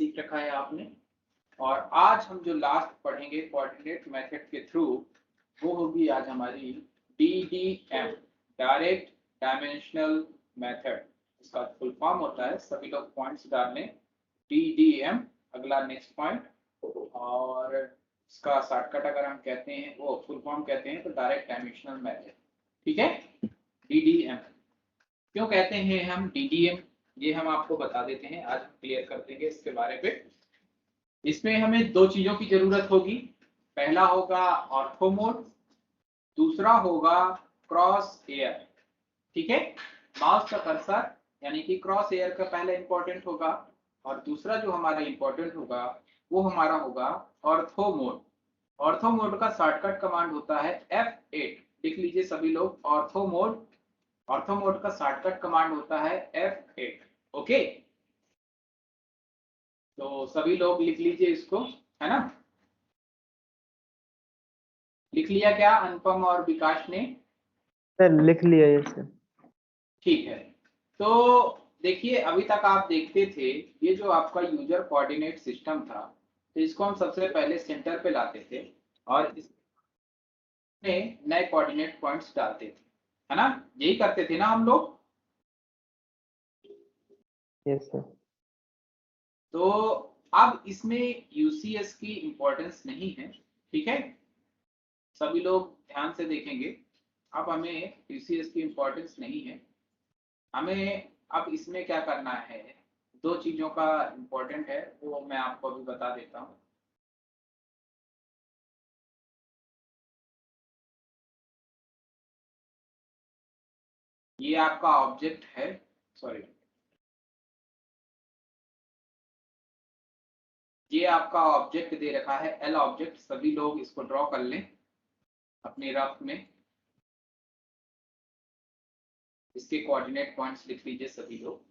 सीख रखा है आपने। और आज हम जो लास्ट पढ़ेंगे कोऑर्डिनेट मेथड के थ्रू, वो होगी आज हमारी DDM, डायरेक्ट डायमेंशनल मेथड। इसका फुल फॉर्म होता है, सभी लोग पॉइंट्स डाल लें, DDM। अगला नेक्स्ट पॉइंट, और इसका शॉर्टकट अगर हम कहते हैं, वो फुल फॉर्म कहते हैं तो डायरेक्ट डायमेंशनल मेथड। ठीक है, DDM क्यों कहते हैं हम DDM, ये हम आपको बता देते हैं, आज हम क्लियर कर देंगे इसके बारे में। इसमें हमें दो चीजों की जरूरत होगी, पहला होगा ऑर्थो मोड, दूसरा होगा क्रॉस एयर। ठीक है, माउस का कर्सर यानी कि क्रॉस एयर का पहला इंपॉर्टेंट होगा, और दूसरा जो हमारा इंपॉर्टेंट होगा वो हमारा होगा ऑर्थो मोड। ऑर्थो मोड का शॉर्टकट कमांड होता है F8, लिख लीजिए सभी लोग, ऑर्थो मोड। ऑर्थो मोड का शॉर्टकट कमांड होता है F8। ओके, तो सभी लोग लिख लीजिए इसको, है ना। लिख लिया क्या अनुपम और विकास ने? सर लिख लिया ये सर। ठीक है, तो देखिए अभी तक आप देखते थे ये जो आपका यूजर कोऑर्डिनेट सिस्टम था, तो इसको हम सबसे पहले सेंटर पे लाते थे और इसमें नए कोऑर्डिनेट पॉइंट्स डालते थे, है ना, यही करते थे ना हम लोग। Yes sir. तो अब इसमें यूसीएस की इंपॉर्टेंस नहीं है, ठीक है, सभी लोग ध्यान से देखेंगे। अब हमें यूसीएस की इंपॉर्टेंस नहीं है, हमें अब इसमें क्या करना है, दो चीजों का इंपॉर्टेंट है, वो मैं आपको अभी बता देता हूँ। ये आपका ऑब्जेक्ट है, सॉरी, ये आपका ऑब्जेक्ट दे रखा है एल ऑब्जेक्ट, सभी लोग इसको ड्रॉ कर लें अपने रफ में। इसके कोऑर्डिनेट पॉइंट्स लिख लीजिए सभी लोग।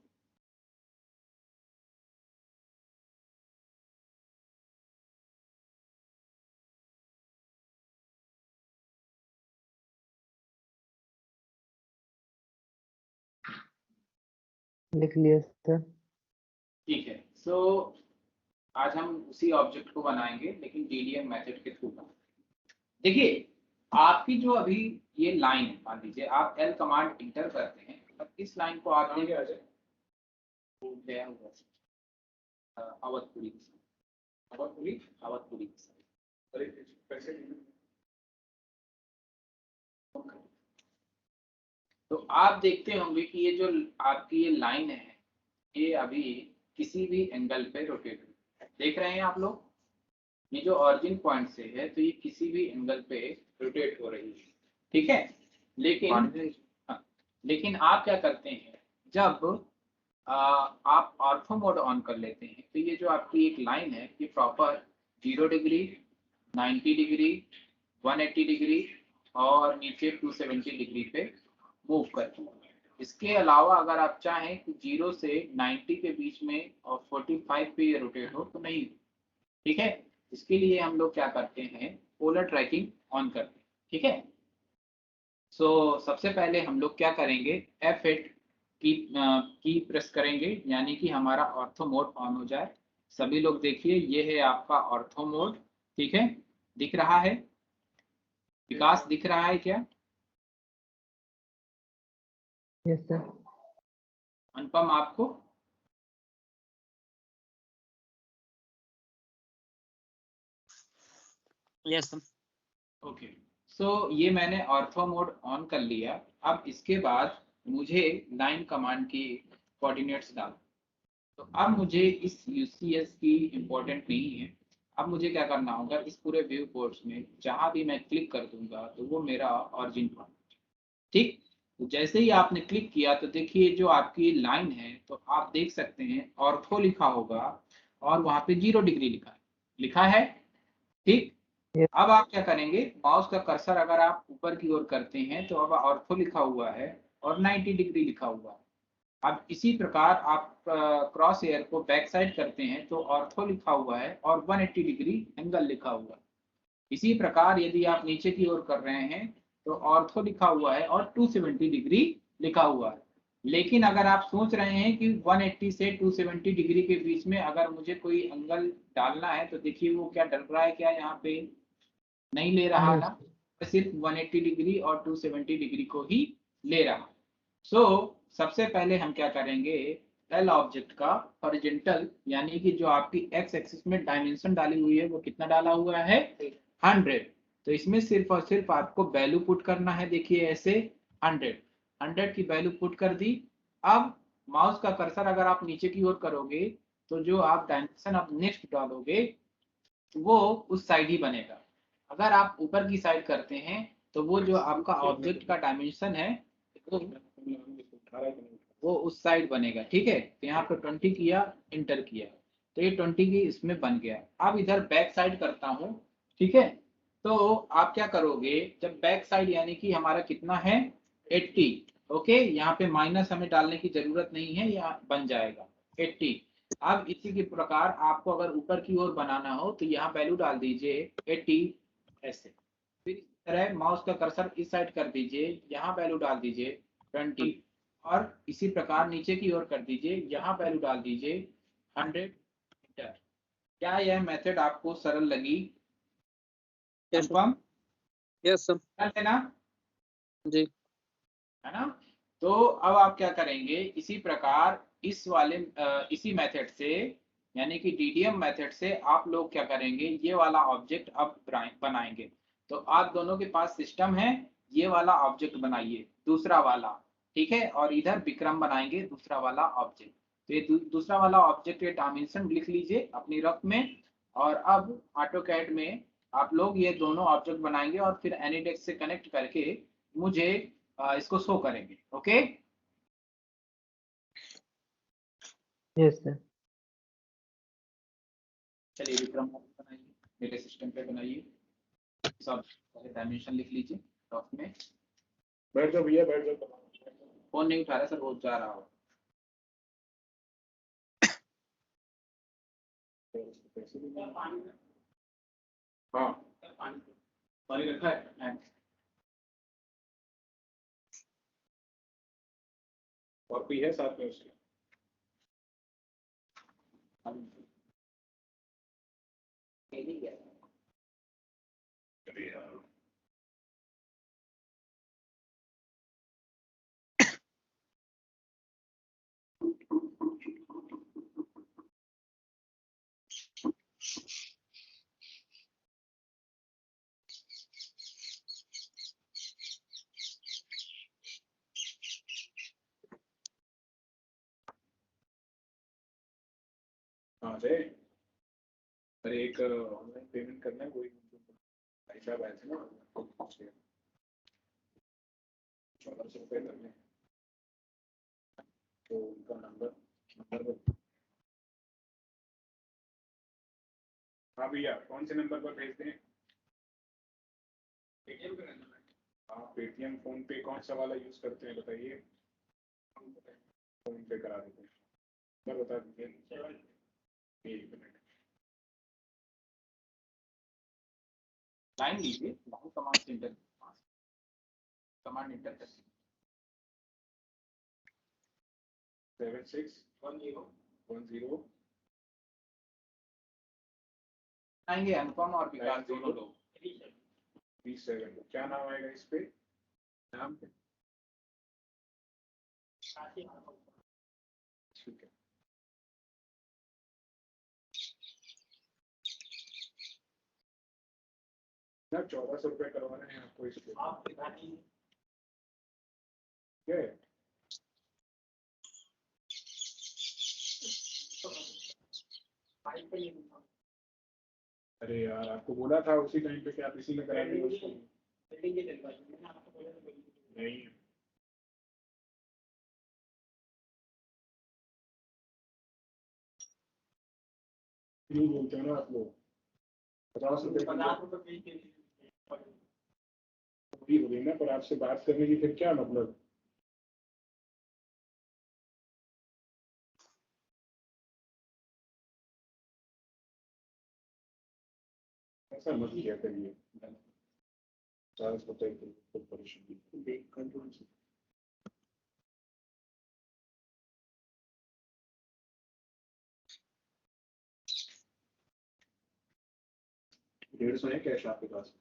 लिख लिया सर। ठीक है, सो आज हम उसी ऑब्जेक्ट को बनाएंगे लेकिन DDM मेथड के थ्रू। देखिए आपकी जो अभी ये लाइन है, मान लीजिए आप L कमांड इंटर करते हैं, अब इस लाइन को आप अवधपुरी अवधपुरी अवधपुरी तो आप देखते होंगे कि ये जो आपकी ये लाइन है, ये अभी किसी भी एंगल पे रोटेट देख रहे हैं आप लोग। ये जो ऑरिजिन पॉइंट से है तो ये किसी भी एंगल पे रोटेट हो रही है, ठीक है। लेकिन आप क्या करते हैं, जब आप ऑर्थो मोड ऑन कर लेते हैं तो ये जो आपकी एक लाइन है ये प्रॉपर 0 डिग्री, 90 डिग्री, 180 डिग्री और नीचे 270 डिग्री पे मूव करती है। इसके अलावा अगर आप चाहें कि 0 से 90 के बीच में और 45 पे ये रोटेट हो तो नहीं, ठीक है। इसके लिए हम लोग क्या करते हैं, पोलर ट्रैकिंग ऑन करते हैं, ठीक है। सो सबसे पहले हम लोग क्या करेंगे, F8 की प्रेस करेंगे, यानी कि हमारा ऑर्थो मोड ऑन हो जाए। सभी लोग देखिए ये है आपका ऑर्थो मोड, ठीक है, दिख रहा है, विकास दिख रहा है क्या? Yes sir. अनुपम आपको? Yes sir. ओके, सो ये मैंने ऑर्थो मोड ऑन कर लिया। अब इसके बाद मुझे लाइन कमांड की कोऑर्डिनेट्स डाल, तो अब मुझे इस यूसीएस की इम्पोर्टेंट नहीं है। अब मुझे क्या करना होगा, इस पूरे व्यू पोर्ट्स में जहां भी मैं क्लिक कर दूंगा तो वो मेरा ऑरिजिन पॉइंट, ठीक। तो जैसे ही आपने क्लिक किया तो देखिए जो आपकी लाइन है, तो आप देख सकते हैं ऑर्थो लिखा होगा और वहां पे 0 डिग्री लिखा है, ठीक। अब आप क्या करेंगे, माउस का कर्सर अगर आप ऊपर की ओर करते हैं तो अब ऑर्थो लिखा हुआ है और 90 डिग्री लिखा हुआ है। अब इसी प्रकार आप क्रॉस एयर को बैक साइड करते हैं तो ऑर्थो लिखा हुआ है और 180 डिग्री एंगल लिखा हुआ है। इसी प्रकार यदि आप नीचे की ओर कर रहे हैं तो ऑर्थो लिखा हुआ है और 270 डिग्री लिखा हुआ है। लेकिन अगर आप सोच रहे हैं कि 180 से 270 डिग्री के बीच में अगर मुझे कोई एंगल डालना है, तो देखिए वो क्या डल रहा है, क्या यहाँ पे नहीं ले रहा नो ना, सिर्फ 180 डिग्री और 270 डिग्री को ही ले रहा। सो सबसे पहले हम क्या करेंगे, एल ऑब्जेक्ट का हॉरिजॉन्टल यानी कि जो आपकी एक्स एक्सिस में डायमेंशन डाली हुई है वो कितना डाला हुआ है, 100। तो इसमें सिर्फ और सिर्फ आपको वैल्यू पुट करना है, देखिए ऐसे 100 की वैल्यू पुट कर दी। अब माउस का कर्सर अगर आप नीचे की ओर करोगे तो जो आप डायमेंशन अब नेक्स्ट डालोगे वो उस साइड ही बनेगा। अगर आप ऊपर की साइड करते हैं तो वो जो आपका ऑब्जेक्ट का डायमेंशन है वो वो उस साइड बनेगा। ठीक है, तो यहाँ पे 20 किया, इंटर किया, तो ये 20 की इसमें बन गया। अब इधर बैक साइड करता हूँ। ठीक है, तो आप क्या करोगे, जब बैक साइड यानी कि हमारा कितना है 80। ओके, यहाँ पे माइनस हमें डालने की जरूरत नहीं है, यहाँ बन जाएगा 80। अब इसी के प्रकार आपको अगर ऊपर की ओर बनाना हो तो यहाँ वैल्यू डाल दीजिए 80 ऐसे। फिर इस तरह माउस का कर्सर इस साइड कर दीजिए, यहाँ वैल्यू डाल दीजिए 20, और इसी प्रकार नीचे की ओर कर दीजिए, यहाँ वैल्यू डाल दीजिए 100 मीटर। क्या यह मेथड आपको सरल लगी? Yes sir. Confirm yes sir. है ना? जी। है ना? तो अब आप क्या करेंगे, इसी प्रकार इस वाले इसी मेथड से यानी कि डीडीएम मेथड से आप लोग क्या करेंगे, ये वाला ऑब्जेक्ट अब बनाएंगे। तो आप दोनों के पास सिस्टम है, ये वाला ऑब्जेक्ट बनाइए दूसरा वाला। ठीक है, और इधर विक्रम बनाएंगे दूसरा वाला ऑब्जेक्ट। तो ये दूसरा वाला ऑब्जेक्ट के डायमेंशन लिख लीजिए अपनी रफ में। और अब ऑटोकैड में आप लोग ये दोनों ऑब्जेक्ट बनाएंगे और फिर एनिडेक्स से कनेक्ट करके मुझे इसको शो करेंगे। Okay, yes sir. चलिए विक्रम बनाइए, मेरे सिस्टम पे बनाइए। सब डायमेंशन लिख लीजिए रफ में। बैठ जाओ भैया, बैठ जाओ। फोन नहीं उठा रहा सर, वो जा रहा हो। हाँ, पानी रखा है? और कोई है साथ में उसके? अरे यार, हाँ जय। अरे एक ऑनलाइन पेमेंट करना है, कोई भाई साहब आए थे ना, 1400 रुपये करने हैं। तो उनका नंबर नंबर हाँ भैया, कौन से नंबर पर भेज दें? पेटीएम पे करना है। हाँ, पेटीएम फोन पे कौन सा वाला यूज करते हैं बताइए, फोन पे करा देते हैं। नंबर बता दीजिए। एक मिनट। लाइन लीजिए, बहुत कमांड सेंटर कमांड इंटर कर 7610 आएंगे। अनुपम और विकास दोनों लोग। 37। क्या नाम आएगा इस पे? नाम ठीक है। ना 1400 रुपये करवा रहे हैं आपको इस पे। ठीक है। अरे यार, आपको बोला था उसी टाइम पे कि आप इसी में करा देंगे उसको। नहीं, क्यों बोलते हो ना आप लोग? 50 रुपये की हो गई ना, पर आपसे बात करने की फिर क्या मतलब? ऐसा मत किया करिए। 50 रुपये की परेशानी। 150 है कैश आपके पास?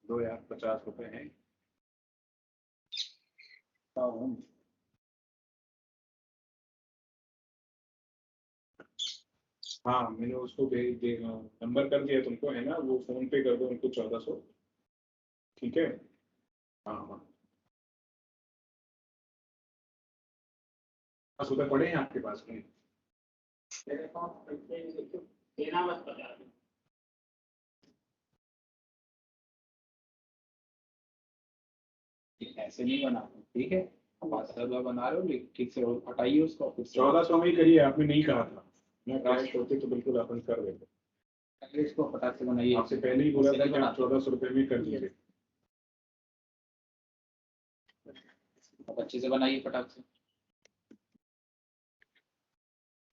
दो यार, 50 रुपए हैं। हाँ, मैंने उसको भेज दे नंबर कर दिया तुमको, है ना? वो फोन पे कर दो उनको 1400। ठीक है, हाँ हाँ। 10 रुपए पड़े हैं आपके पास में? ऐसे नहीं बना, ठीक है? आप बना रहे हो, लेकिन ठीक से हटाइए उसको, फिर 1400 में ही करिए, आपने नहीं कहा था। मैं कैश होते तो बिल्कुल अपन कर देते। पहले इसको फटाक से बनाइए। आपसे पहले ही बोला था कि आप बनाते 1400 रुपए में कर दीजिए। आप अच्छे से बनाइए फटाक से।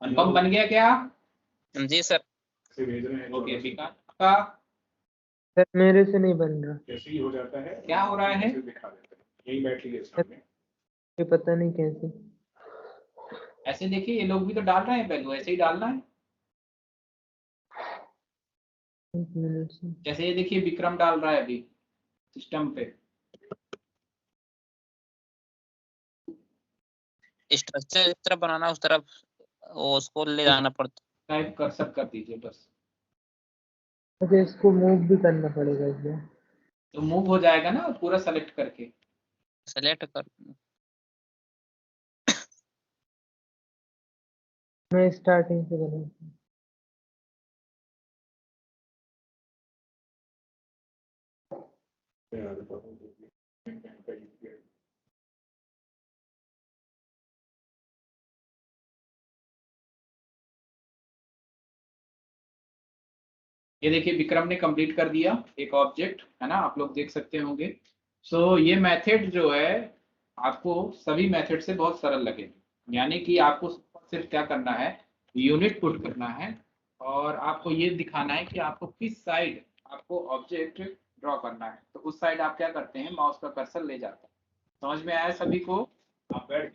अनुपम बन गया क्या? जी सर। से भेज रहे हैं। ओके, विकास का सर मेरे से नहीं बन रहा। कैसे ही हो जाता है, क्या हो रहा है? दिखा देते हैं, यही बैठिए सामने। ये पता नहीं कैसे। ऐसे देखिए, ये लोग भी तो डाल रहे हैं, पहले ऐसे ही डालना है। एक मिनट से। जैसे ये देखिए, विक्रम डाल रहा है अभी सिस्टम पे। स्ट्रक्चर इस तरफ बनाना, उस तरफ वो उसको ले जाना पड़ता। टाइप कर्सर कर दीजिए बस, अच्छा इसको मूव भी करना पड़ेगा क्या? तो मूव हो जाएगा ना पूरा सेलेक्ट करके। सेलेक्ट कर। मैं स्टार्टिंग से बनाता हूँ। ये देखिए, विक्रम ने कंप्लीट कर दिया एक ऑब्जेक्ट, है ना? आप लोग देख सकते होंगे। सो ये मेथड जो है, आपको सभी मेथड से बहुत सरल लगे, यानी कि आपको सिर्फ क्या करना है, यूनिट पुट करना है, और आपको ये दिखाना है कि आपको किस साइड आपको ऑब्जेक्ट ड्रॉ करना है। तो उस साइड आप क्या करते हैं, माउस का कर्सर ले जाते हैं। समझ में आया सभी को? आप बैठ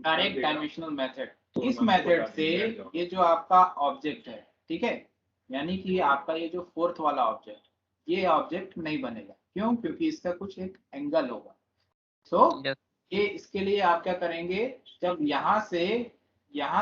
डायरेक्ट डायमेंशनल मेथड। इस मेथड से ये जो आपका ऑब्जेक्ट है, ठीक है, यानी कि आपका ये जो फोर्थ वाला ऑब्जेक्ट, ये ऑब्जेक्ट नहीं बनेगा। क्यों? क्योंकि इसका कुछ एक एंगल होगा। सो ये इसके लिए आप क्या करेंगे, जब यहाँ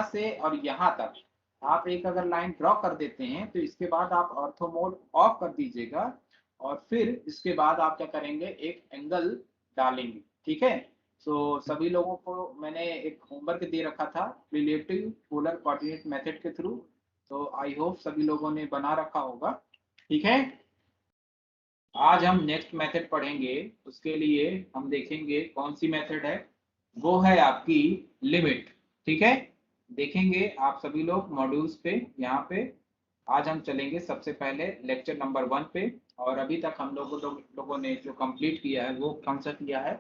से और यहाँ तक आप एक अगर लाइन ड्रॉ कर देते हैं, तो इसके बाद आप ऑर्थो मोड ऑफ कर दीजिएगा, और फिर इसके बाद आप क्या करेंगे, एक एंगल डालेंगे। ठीक है? सो सभी लोगों को मैंने एक होमवर्क दे रखा था रिलेटिव पोलर कोऑर्डिनेट मेथड के थ्रू, तो आई होप सभी लोगों ने बना रखा होगा। ठीक है, आज हम नेक्स्ट मेथड पढ़ेंगे। उसके लिए हम देखेंगे कौन सी मेथड है, वो है आपकी लिमिट। ठीक है, देखेंगे आप सभी लोग मॉड्यूल्स पे। यहाँ पे आज हम चलेंगे सबसे पहले लेक्चर नंबर 1 पे, और अभी तक हम लोगों ने जो कंप्लीट किया है वो कौन सा किया है,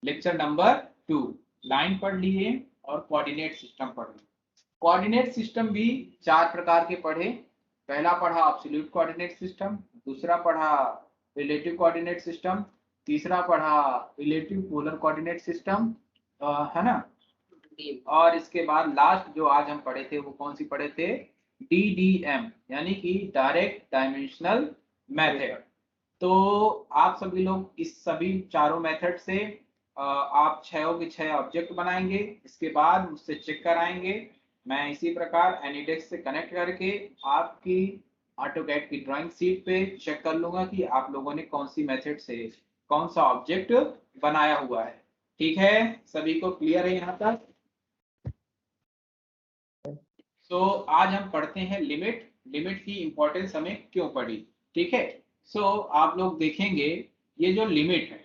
लेक्चर नंबर 2। लाइन पढ़ लिए और कोऑर्डिनेट सिस्टम पढ़ लिए। कोऑर्डिनेट सिस्टम भी 4 प्रकार के पढ़े। पहला पढ़ा एब्सोल्यूट कोऑर्डिनेट सिस्टम, दूसरा पढ़ा रिलेटिव कोऑर्डिनेट सिस्टम, तीसरा पढ़ा रिलेटिव पोलर कोऑर्डिनेट सिस्टम, है ना? और इसके बाद लास्ट जो आज हम पढ़े थे वो कौन सी पढ़े थे, DDM, यानी कि डायरेक्ट डायमेंशनल मेथड। तो आप सभी लोग इस सभी चारों मेथड से आप 6 के 6 ऑब्जेक्ट बनाएंगे। इसके बाद मुझसे चेक कराएंगे। मैं इसी प्रकार एनिडेक्स से कनेक्ट करके आपकी ऑटोकैड की ड्राइंग शीट पे चेक कर लूंगा कि आप लोगों ने कौन सी मेथड से कौन सा ऑब्जेक्ट बनाया हुआ है। ठीक है, सभी को क्लियर है यहाँ तक? तो आज हम पढ़ते हैं लिमिट। लिमिट की इंपॉर्टेंस हमें क्यों पड़ी, ठीक है? सो आप लोग देखेंगे, ये जो लिमिट है,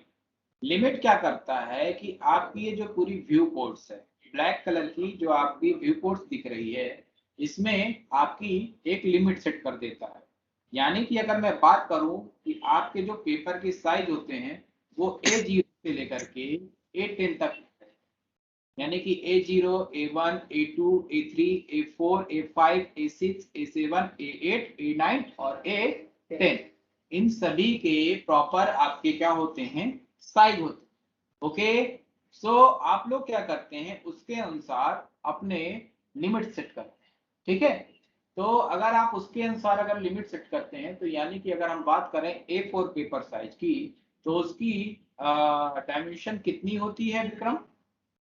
लिमिट क्या करता है कि आपकी ये जो पूरी व्यू पोर्ट्स है, ब्लैक कलर की जो आपकी व्यू पोर्ट्स दिख रही है, इसमें आपकी एक लिमिट सेट कर देता है। यानी कि अगर मैं बात करूं कि आपके जो पेपर के साइज होते हैं वो A0 से लेकर के A10 तक, यानी कि A0, A1, A2, A3, A4, A5, A6, A7, A8, A9 और A10, इन सभी के प्रॉपर आपके क्या होते हैं, साइज होते हैं। ओके, सो आप लोग क्या करते हैं, उसके अनुसार अपने लिमिट सेट करते हैं। ठीक है, तो अगर आप उसके अनुसार अगर लिमिट सेट करते हैं तो यानी कि अगर हम बात करें A4 पेपर साइज की तो उसकी डायमेंशन कितनी होती है विक्रम?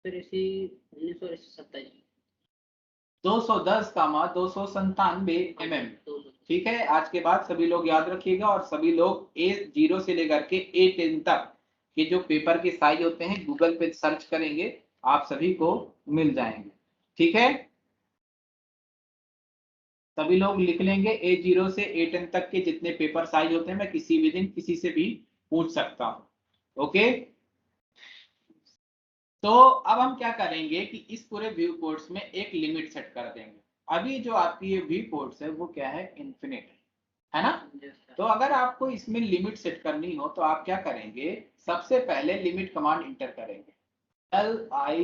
फिर इसी 1927 210 कामा 297 mm। ठीक है, आज के बाद सभी लोग याद रखिएगा और सभी लोग A0 से लेकर के A10 तक के जो पेपर के साइज होते हैं गूगल पे सर्च करेंगे, आप सभी को मिल जाएंगे। ठीक है, सभी लोग लिख लेंगे A0 से A10 तक के जितने पेपर साइज होते हैं, मैं किसी भी दिन किसी से भी पूछ सकता हूं। ओके, तो अब हम क्या करेंगे कि इस पूरे व्यू पोर्ट्स में एक लिमिट सेट कर देंगे। अभी जो आपकी ये व्यू पोर्ट्स है वो क्या है, इन्फिनिट है ना। तो अगर आपको इसमें लिमिट सेट करनी हो तो आप क्या करेंगे, सबसे पहले लिमिट कमांड इंटर करेंगे,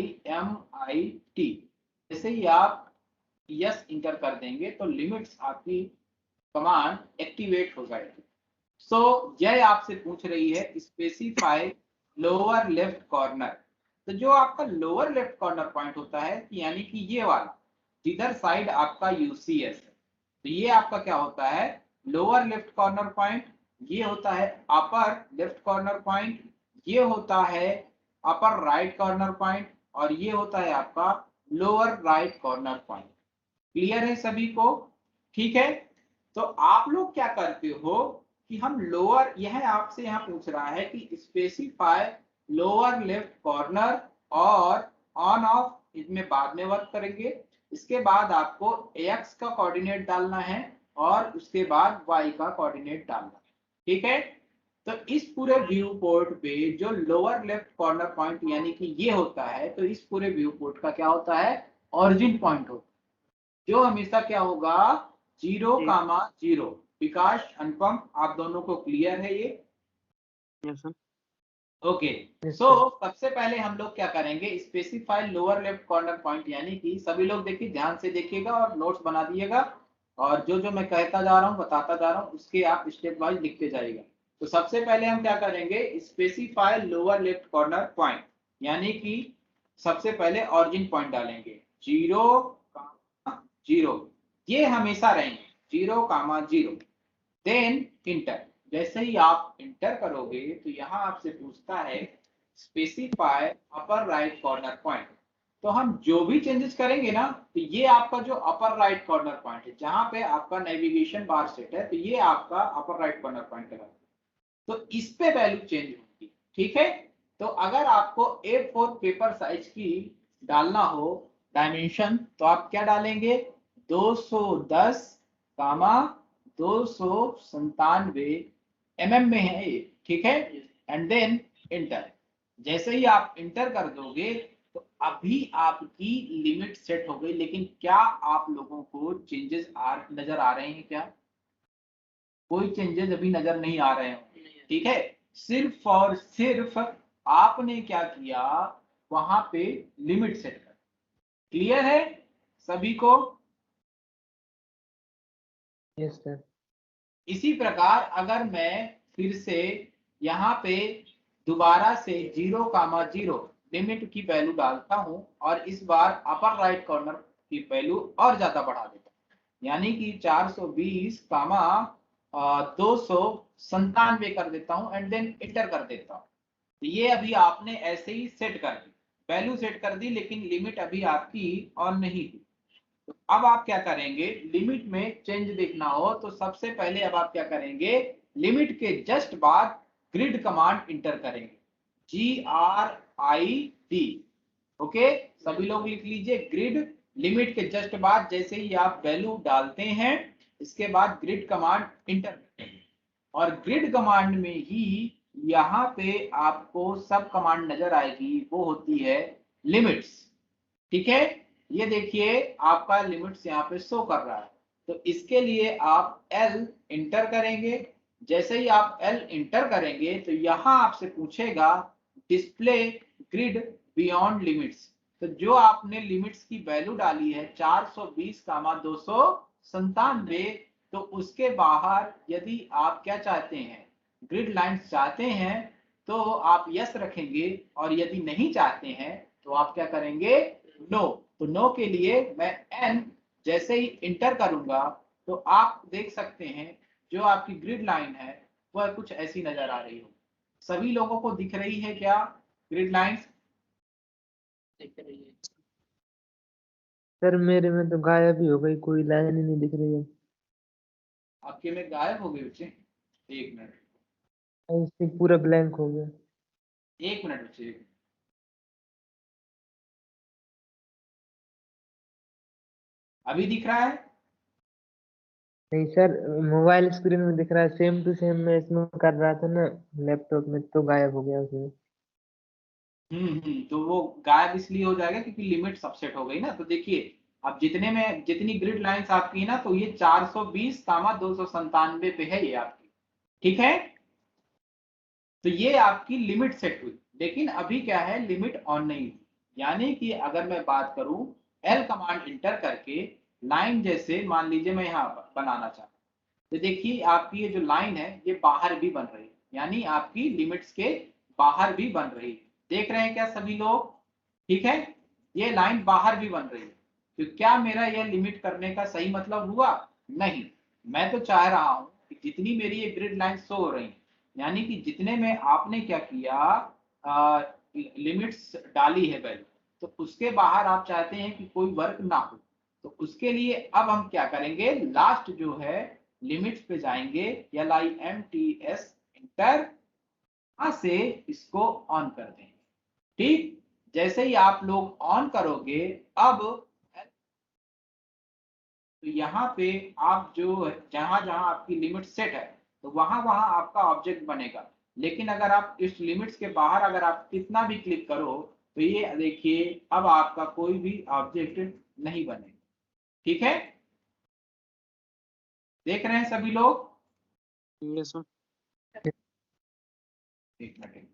LIMIT। जैसे ही आप यस इंटर कर देंगे तो लिमिट्स आपकी कमांड एक्टिवेट हो जाएगी। सो यह आपसे पूछ रही है स्पेसिफाई लोअर लेफ्ट कॉर्नर। तो जो आपका लोअर लेफ्ट कॉर्नर पॉइंट होता है यानी कि ये वाला जिधर साइड आपका UCS है, तो ये आपका क्या होता है, लोअर लेफ्ट कॉर्नर पॉइंट। ये होता है अपर लेफ्ट कॉर्नर पॉइंट, ये होता है अपर राइट कॉर्नर पॉइंट और ये होता है आपका lower right corner point. Clear है सभी को? ठीक है, तो आप लोग क्या करते हो कि हम लोअर, यह आपसे यहाँ पूछ रहा है कि स्पेसिफाई लोअर लेफ्ट कॉर्नर और ऑन ऑफ, इसमें बाद में वर्क करेंगे। इसके बाद आपको x का कोऑर्डिनेट डालना है और उसके बाद y का कोऑर्डिनेट डालना है। ठीक है, तो इस पूरे व्यू पोर्ट पे जो लोअर लेफ्ट कॉर्नर पॉइंट यानी कि ये होता है, तो इस पूरे व्यू पोर्ट का क्या होता है, ऑरिजिन पॉइंट होता है, जो हमेशा क्या होगा 0,0। विकास, अनुपम, आप दोनों को क्लियर है ये? ओके, सो सबसे पहले हम लोग क्या करेंगे, specify lower left corner point यानी कि सभी लोग देखिए ध्यान से देखिएगा और नोट्स बना दिएगा और जो जो मैं कहता जा रहा हूँ बताता जा रहा हूँ उसके आप स्टेप वाइज लिखते जाइएगा। तो सबसे पहले हम क्या करेंगे, specify lower left corner point यानी कि सबसे पहले ऑरिजिन पॉइंट डालेंगे 0,0, ये हमेशा रहेंगे 0,0। Then enter. जैसे ही आप इंटर करोगे तो यहाँ आपसे पूछता है specify upper right corner point. तो हम जो भी चेंजेस करेंगे ना, तो ये आपका जो अपर राइट कॉर्नर पॉइंट है जहां पे आपका नेविगेशन बार सेट है, तो ये आपका अपर राइट कॉर्नर पॉइंट है, तो इस पे वैल्यू चेंज होगी। ठीक है, तो अगर आपको A4 पेपर साइज की डालना हो डायमेंशन तो आप क्या डालेंगे, 210 कामा 297 mm में है ये। ठीक है, एंड देन इंटर। जैसे ही आप इंटर कर दोगे तो अभी आपकी लिमिट सेट हो गई। लेकिन क्या आप लोगों को चेंजेस नजर आ रहे हैं क्या? कोई चेंजेस अभी नजर नहीं आ रहे हैं। ठीक है, सिर्फ और सिर्फ आपने क्या किया, वहां पे लिमिट सेट कर। क्लियर है सभी को? Yes sir. इसी प्रकार अगर मैं फिर से यहाँ पे दोबारा से 0,0 लिमिट की वैल्यू डालता हूं और इस बार अपर राइट कॉर्नर की वैल्यू और ज्यादा बढ़ा देता हूं यानी कि 420 कामा 297 कर देता हूं एंड देन इंटर कर देता हूं। तो ये अभी आपने ऐसे ही सेट कर दी, वैल्यू सेट कर दी, लेकिन लिमिट अभी आपकी ऑन नहीं थी। तो अब आप क्या करेंगे, लिमिट में चेंज देखना हो तो सबसे पहले अब आप क्या करेंगे, लिमिट के जस्ट बाद ग्रिड कमांड इंटर करेंगे, GRID। ओके, सभी लोग लिख लीजिए ग्रिड। लिमिट के जस्ट बाद जैसे ही आप वैल्यू डालते हैं इसके बाद ग्रिड कमांड इंटर करेंगे और ग्रिड कमांड में ही यहाँ पे आपको सब कमांड नजर आएगी, वो होती है लिमिट्स। ठीक है, ये देखिए आपका लिमिट्स यहाँ पे शो कर रहा है। तो इसके लिए आप L इंटर करेंगे। जैसे ही आप L इंटर करेंगे तो यहाँ आपसे पूछेगा डिस्प्ले ग्रिड बियॉन्ड लिमिट्स। तो जो आपने लिमिट्स की वैल्यू डाली है 420 कामा 297, तो उसके बाहर यदि आप क्या चाहते हैं, ग्रिड लाइंस चाहते हैं तो आप यस रखेंगे और यदि नहीं चाहते हैं तो आप क्या करेंगे, नो। तो नो के लिए मैं N जैसे ही इंटर करूंगा तो आप देख सकते हैं जो आपकी ग्रिड लाइन है वह कुछ ऐसी नजर आ रही हो। सभी लोगों को दिख रही है क्या ग्रिड लाइंस? दिख रही है। सर मेरे में तो गायब ही हो गई, कोई लाइन ही नहीं दिख रही है। आपके में गायब हो गए बच्चे? एक मिनट, इससे पूरा ब्लैंक हो गया। एक मिनट बच्चे, एक मिनट। अभी दिख रहा है? नहीं सर, मोबाइल स्क्रीन में दिख रहा है सेम टू सेम। मैं इसमें कर रहा था ना लैपटॉप में, तो गायब हो गया उसमें। तो वो गायब इसलिए हो जाएगा क्योंकि लिमिट सबसेट हो गई ना। तो देखिए अब जितने में जितनी ग्रिड लाइंस आपकी ना, तो ये 420 कामा 297 पे है ये आपकी, ठीक है। तो ये आपकी लिमिट सेट हुई, लेकिन अभी क्या है, लिमिट ऑन नहीं हुई। यानी कि अगर मैं बात करूं एल कमांड इंटर करके लाइन, जैसे मान लीजिए मैं यहाँ बनाना चाहता हूं, तो देखिए आपकी ये जो लाइन है ये बाहर भी बन रही है, यानी आपकी लिमिट्स के बाहर भी बन रही है। देख रहे हैं क्या सभी लोग? ठीक है, ये लाइन बाहर भी बन रही है। तो क्या मेरा यह लिमिट करने का सही मतलब हुआ? नहीं, मैं तो चाह रहा हूं कि जितनी मेरी ये ग्रिड लाइन शो हो रही है, यानी कि जितने में आपने क्या किया, लिमिट्स डाली है वैल्यू, तो उसके बाहर आप चाहते हैं कि कोई वर्क ना हो। तो उसके लिए अब हम क्या करेंगे, लास्ट जो है लिमिट्स पे जाएंगे, LIMTS इंटर, यहां से इसको ऑन कर देंगे। ठीक, जैसे ही आप लोग ऑन करोगे, अब तो यहाँ पे आप जो जहां जहां आपकी लिमिट सेट है तो वहां वहां आपका ऑब्जेक्ट बनेगा। लेकिन अगर आप इस लिमिट्स के बाहर अगर आप कितना भी क्लिक करो तो ये देखिए अब आपका कोई भी ऑब्जेक्ट नहीं बनेगा। ठीक है, देख रहे हैं सभी लोग? Yes sir. एक मिनट,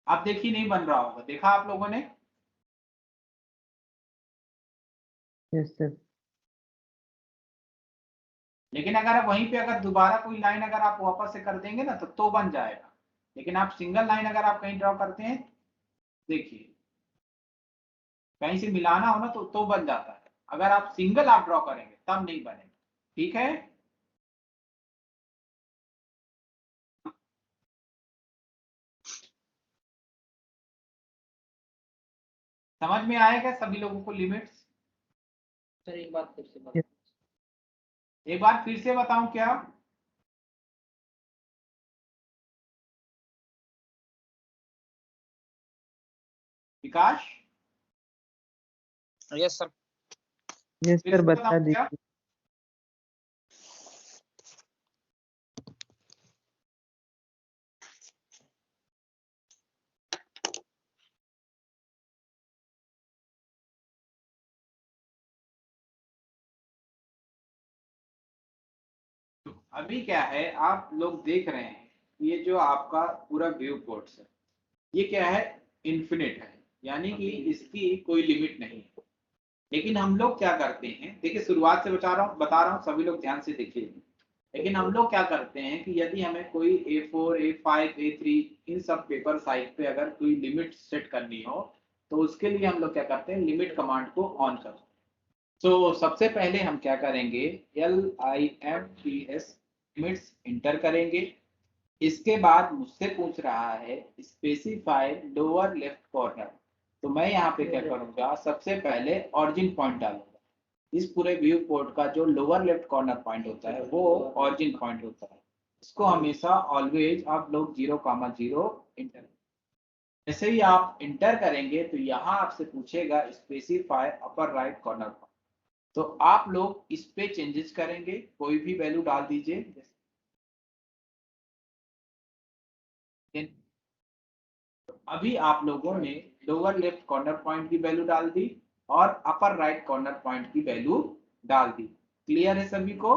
आप देखिए नहीं बन रहा होगा, देखा आप लोगों ने? Yes sir. लेकिन अगर आप वहीं पे अगर दोबारा कोई लाइन अगर आप वापस से कर देंगे ना तो बन जाएगा। लेकिन आप सिंगल लाइन अगर आप कहीं ड्रॉ करते हैं, देखिए कहीं से मिलाना हो ना तो बन जाता है। अगर आप सिंगल आप ड्रॉ करेंगे तब नहीं बनेगा। ठीक है, समझ में आएगा सभी लोगों को लिमिट्स? सर एक बात फिर से बता। एक बार फिर से बताऊं क्या? विकास, यस सर। यस फिर सर, से बता बताऊं क्या? दीजिए। अभी क्या है, आप लोग देख रहे हैं ये जो आपका पूरा व्यू पोर्ट्स है ये क्या है, इन्फिनिट है, यानी कि इसकी कोई लिमिट नहीं है। लेकिन हम लोग क्या करते हैं, देखिए शुरुआत से बता रहा हूँ सभी लोग ध्यान से देखिए। लेकिन हम लोग क्या करते हैं कि यदि हमें कोई A4 A5 A3 इन सब पेपर साइज पे अगर कोई लिमिट सेट करनी हो तो उसके लिए हम लोग क्या करते हैं, लिमिट कमांड को ऑन करते हैं। तो सबसे पहले हम क्या करेंगे, LIMTS लिमिट्स इंटर करेंगे। इसके बाद मुझसे पूछ रहा है स्पेसिफाई लोअर लेफ्ट कॉर्नर, तो मैं यहाँ पे क्या करूंगा, सबसे पहले ऑरिजिन पॉइंट डालूंगा। इस पूरे व्यू पोर्ट का जो लोअर लेफ्ट कॉर्नर पॉइंट होता है वो ऑरिजिन पॉइंट होता है। इसको हमेशा ऑलवेज आप लोग 0,0 इंटर, जैसे ही आप इंटर करेंगे तो यहाँ आपसे पूछेगा specify upper right corner point, तो आप लोग इस पे चेंजेस करेंगे, कोई भी वैल्यू डाल दीजिए। अभी आप लोगों ने लोअर लेफ्ट कॉर्नर पॉइंट की वैल्यू डाल दी और अपर राइट कॉर्नर पॉइंट की वैल्यू डाल दी। क्लियर है सभी को?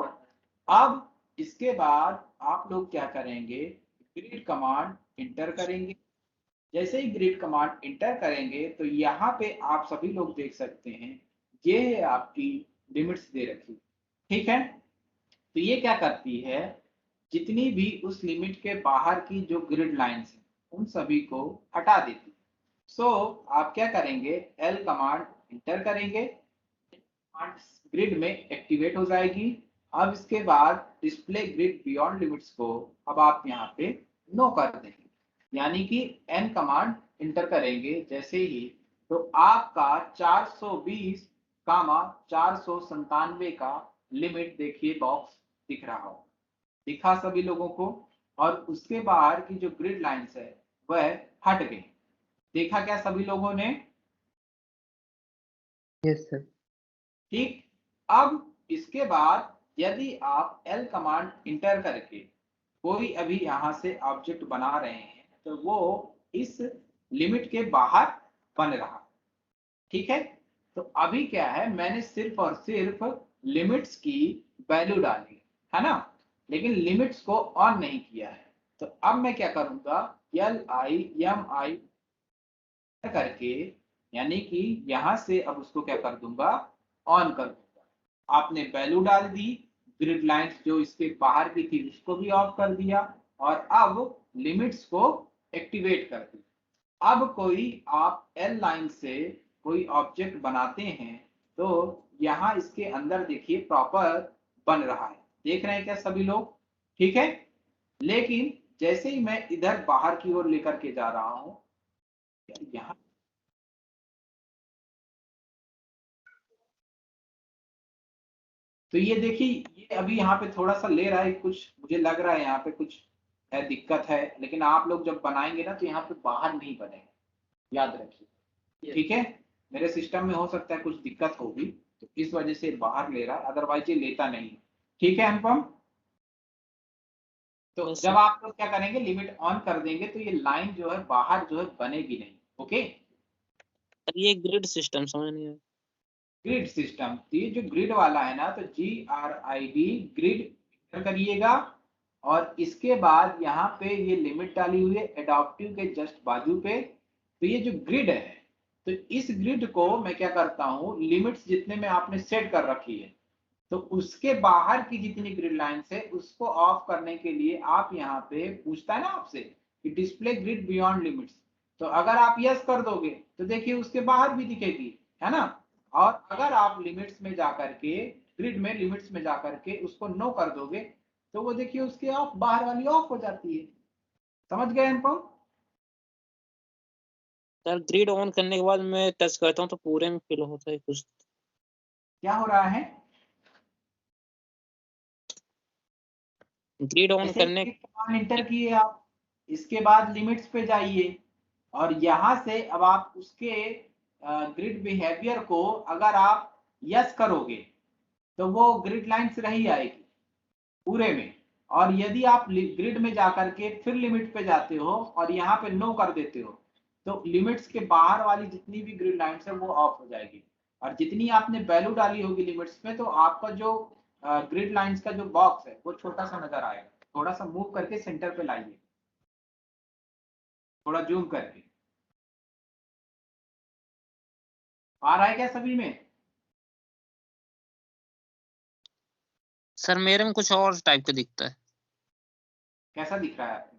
अब इसके बाद आप लोग क्या करेंगे, ग्रिड कमांड इंटर करेंगे। जैसे ही ग्रिड कमांड इंटर करेंगे तो यहाँ पे आप सभी लोग देख सकते हैं ये है आपकी लिमिट्स दे रखी, ठीक है। तो ये क्या करती है, जितनी भी उस लिमिट के बाहर की जो ग्रिड लाइंस हैं उन सभी को हटा देती है। सो आप क्या करेंगे, एल कमांड इंटर करेंगे, ग्रिड में एक्टिवेट हो जाएगी। अब इसके बाद डिस्प्ले ग्रिड बियॉन्ड लिमिट्स को अब आप यहाँ पे नो कर देंगे, यानी कि एन कमांड इंटर करेंगे जैसे ही, तो आपका 420 कामा 497 का लिमिट देखिए बॉक्स दिख रहा हो, दिखा सभी लोगों को। और उसके बाहर की जो ग्रिड लाइंस है वह हट गई, देखा क्या सभी लोगों ने? Yes sir. ठीक। अब इसके बाद यदि आप एल कमांड इंटर करके कोई अभी यहां से ऑब्जेक्ट बना रहे हैं तो वो इस लिमिट के बाहर बन रहा, ठीक है। तो अभी क्या है, मैंने सिर्फ और सिर्फ लिमिट्स की वैल्यू डाली है ना, लेकिन लिमिट्स को ऑन नहीं किया है। तो अब मैं क्या करूंगा, LIMI करके, यानी कि यहां से अब उसको क्या कर दूंगा, ऑन कर दूंगा। आपने वैल्यू डाल दी, ग्रिड लाइंस जो इसके बाहर की थी उसको भी ऑफ कर दिया, और अब लिमिट्स को एक्टिवेट कर दिया। अब कोई आप एल लाइन से कोई ऑब्जेक्ट बनाते हैं तो यहाँ इसके अंदर देखिए प्रॉपर बन रहा है, देख रहे हैं क्या सभी लोग? ठीक है। लेकिन जैसे ही मैं इधर बाहर की ओर लेकर के जा रहा हूं, यहाँ तो ये देखिए, ये अभी यहाँ पे थोड़ा सा ले रहा है, कुछ मुझे लग रहा है यहाँ पे कुछ है, दिक्कत है। लेकिन आप लोग जब बनाएंगे ना तो यहाँ पे बाहर नहीं बनेगा, याद रखिए, ठीक है। मेरे सिस्टम में हो सकता है कुछ दिक्कत होगी तो इस वजह से बाहर ले रहा है, अदरवाइज ये लेता नहीं, ठीक है अनुपम। तो बस जब आप लोग क्या करेंगे, लिमिट ऑन कर देंगे तो ये लाइन जो है बाहर जो है बनेगी नहीं, ओके। सर ये ग्रिड सिस्टम समझ नहीं आया। ग्रिड सिस्टम, ये जो ग्रिड वाला है ना, तो GRID ग्रिड करिएगा, और इसके बाद यहाँ पे ये लिमिट डाली हुई है एडाप्टिव के जस्ट बाजू पे। तो ये जो ग्रिड है, तो इस ग्रिड को मैं क्या करता हूँ, लिमिट्स जितने में आपने सेट कर रखी है तो उसके बाहर की जितनी ग्रिड लाइंस है उसको ऑफ करने के लिए आप यहाँ पे पूछता है ना आपसे कि डिस्प्ले ग्रिड बियॉन्ड लिमिट्स, तो अगर आप यस कर दोगे तो देखिए उसके बाहर भी दिखेगी, है ना। और अगर आप लिमिट्स में जाकर के, ग्रिड में लिमिट्स में जाकर के उसको नो कर दोगे तो वो देखिए उसके ऑफ, बाहर वाली ऑफ हो जाती है। समझ गए अनुपम? सर ग्रिड ऑन करने के बाद मैं टच करता हूँ तो पूरे में फिल होता है कुछ। क्या हो रहा है, ग्रिड ऑन जैसे करने इंटर किए आप, इसके बाद लिमिट्स पे जाइए, और यहां से अब आप उसके ग्रिड बिहेवियर को अगर आप यस करोगे तो वो ग्रिड लाइंस रही आएगी पूरे में। और यदि आप ग्रिड में जाकर के फिर लिमिट पे जाते हो और यहाँ पे नो कर देते हो तो लिमिट्स के बाहर वाली जितनी भी ग्रिड लाइंस है वो ऑफ हो जाएगी, और जितनी आपने वैल्यू डाली होगी लिमिट्स में तो आपका जो ग्रिड लाइंस का जो बॉक्स है वो छोटा सा नजर आएगा। थोड़ा सा मूव करके सेंटर पे लाइए, थोड़ा जूम करके, आ रहा है क्या सभी में? सर मेरे में कुछ और टाइप का दिखता है। कैसा दिख रहा है आपको?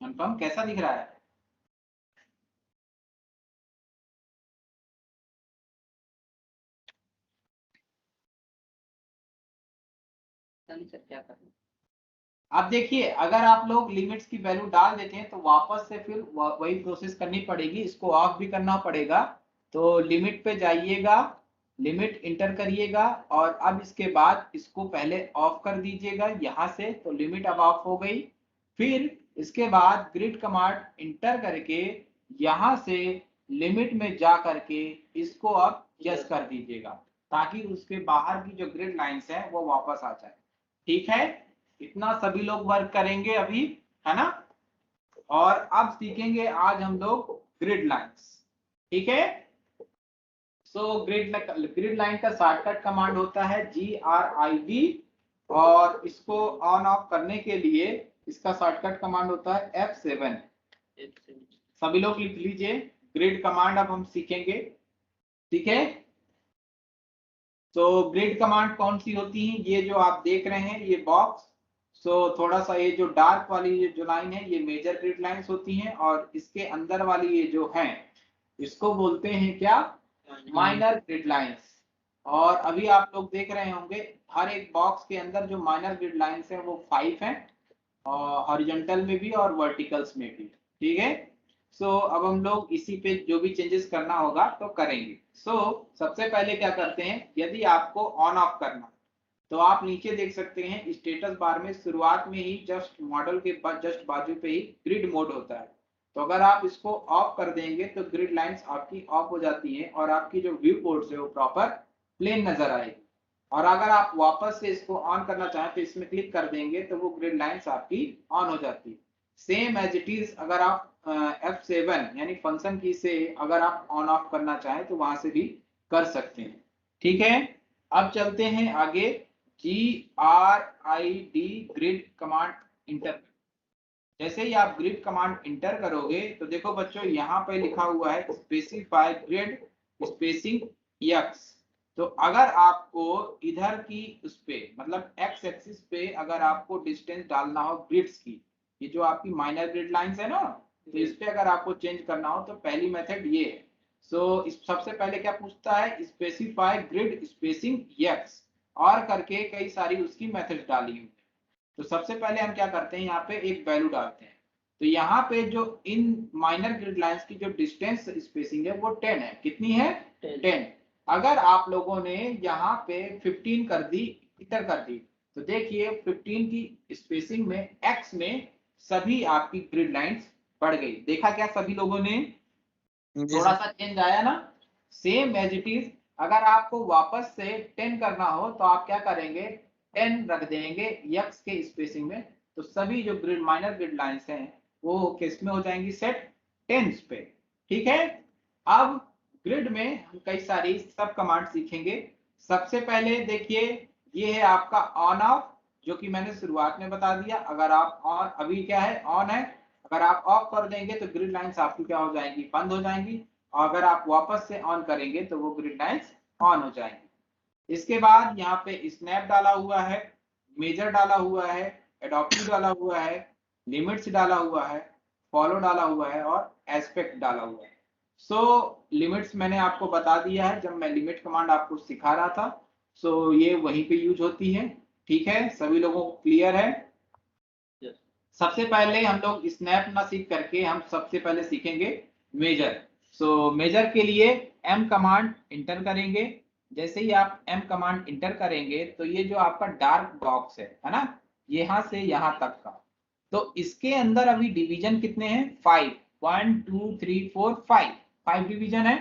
अनुपम कैसा दिख रहा है? सर क्या करें? अब देखिए, अगर आप लोग लिमिट्स की वैल्यू डाल देते हैं तो वापस से फिर वही प्रोसेस करनी पड़ेगी, इसको ऑफ भी करना पड़ेगा। तो लिमिट पे जाइएगा, लिमिट इंटर करिएगा, और अब इसके बाद इसको पहले ऑफ कर दीजिएगा यहाँ से, तो लिमिट अब ऑफ हो गई। फिर इसके बाद ग्रिड कमांड इंटर करके यहाँ से लिमिट में जा करके इसको अब यस कर दीजिएगा, ताकि उसके बाहर की जो ग्रिड लाइंस है वो वापस आ जाए, ठीक है। इतना सभी लोग वर्क करेंगे अभी, है ना। और अब सीखेंगे आज हम लोग ग्रिड लाइंस, ठीक है। सो ग्रिड लाइन का शॉर्टकट कमांड होता है GRID, और इसको ऑन ऑफ करने के लिए इसका शॉर्टकट कमांड होता है F7। सभी लोग लिख लीजिए, ग्रिड कमांड अब हम सीखेंगे, ठीक है। तो ग्रिड कमांड कौन सी होती है, ये जो आप देख रहे हैं ये बॉक्स, सो थोड़ा सा ये जो डार्क वाली जो लाइन है ये मेजर ग्रिड लाइंस होती हैं, और इसके अंदर वाली ये जो है इसको बोलते हैं क्या, माइनर ग्रिड लाइंस। और अभी आप लोग देख रहे होंगे हर एक बॉक्स के अंदर जो माइनर ग्रिड लाइंस है वो 5 हैं, और हॉरिजॉन्टल में भी और वर्टिकल्स में भी, ठीक है। सो अब हम लोग इसी पे जो भी चेंजेस करना होगा तो करेंगे। सो सबसे पहले क्या करते हैं, यदि आपको ऑन ऑफ करना तो आप नीचे देख सकते हैं स्टेटस बार में शुरुआत में ही जस्ट मॉडल के जस्ट बाजू पे ही ग्रिड मोड होता है। तो अगर आप इसको ऑफ कर देंगे तो ग्रिड लाइंस आपकी ऑफ हो जाती हैं और आपकी जो व्यू पोर्ट्स है वो प्रॉपर प्लेन नजर आएगी। और अगर आप वापस से इसको ऑन करना चाहें तो इसमें क्लिक कर देंगे तो वो ग्रिड लाइंस आपकी ऑन हो जाती है। सेम एज इट इज अगर आप F7 यानी फंक्शन की से अगर आप ऑन ऑफ करना चाहें तो वहां से भी कर सकते हैं, ठीक है। अब चलते हैं आगे, GRID ग्रिड कमांड इंटर। जैसे ही आप ग्रिड कमांड इंटर करोगे तो देखो बच्चों यहाँ पे लिखा हुआ है स्पेसिफाई ग्रिड स्पेसिंग x। तो अगर आपको इधर की उस पे मतलब x एक्सिस पे अगर आपको डिस्टेंस डालना हो ग्रिड्स की, ये जो आपकी माइनर ग्रिड लाइंस है ना, तो इस पे अगर आपको चेंज करना हो तो पहली मेथड ये है। सो इस सबसे पहले क्या पूछता है, स्पेसिफाई ग्रिड स्पेसिंग x, और करके कई सारी उसकी मेथड डाली हुई। तो सबसे पहले हम क्या करते हैं, यहाँ पे एक वैल्यू डालते हैं। तो यहाँ पे जो इन माइनर ग्रिड लाइंस की जो डिस्टेंस स्पेसिंग है वो 10 है। कितनी है? 10। अगर आप लोगों ने यहाँ पे 15 कर दी, इतर कर दी, तो देखिए 15 की स्पेसिंग में x में सभी आपकी ग्रिड लाइंस बढ़ गई। देखा क्या सभी लोगों ने, थोड़ा सा चेंज आया ना। सेम एज इट इज अगर आपको वापस से 10 करना हो तो आप क्या करेंगे, 10 रख देंगे x के स्पेसिंग में, तो सभी जो ग्रिड माइनर ग्रिड लाइंस हैं वो किस में हो जाएंगी, सेट 10 पे, ठीक है। अब ग्रिड में हम कई सारी सब कमांड सीखेंगे। सबसे पहले देखिए ये है आपका ऑन ऑफ, जो कि मैंने शुरुआत में बता दिया। अगर आप ऑन, अभी क्या है ऑन है, अगर आप ऑफ कर देंगे तो ग्रिड लाइंस आपकी क्या हो जाएंगी, बंद हो जाएंगी, और अगर आप वापस से ऑन करेंगे तो वो ग्रिड लाइंस ऑन हो जाएंगी। इसके बाद यहाँ पे स्नैप डाला हुआ है, मेजर डाला हुआ है, एडॉप्टिव डाला हुआ है, लिमिट्स डाला हुआ है, फॉलो डाला हुआ है और एस्पेक्ट डाला हुआ है। सो लिमिट्स मैंने आपको बता दिया है जब मैं लिमिट कमांड आपको सिखा रहा था। सो ये वहीं पे यूज होती है, ठीक है। सभी लोगों को क्लियर है? सबसे पहले हम लोग स्नैप ना सीख करके हम सबसे पहले सीखेंगे मेजर। सो मेजर के लिए m कमांड इंटर करेंगे। जैसे ही आप m कमांड इंटर करेंगे तो ये जो आपका डार्क बॉक्स है ना, यहाँ से यहाँ तक का, तो इसके अंदर अभी डिवीजन कितने हैं, 5, 1 2 3 4 5 डिवीजन है।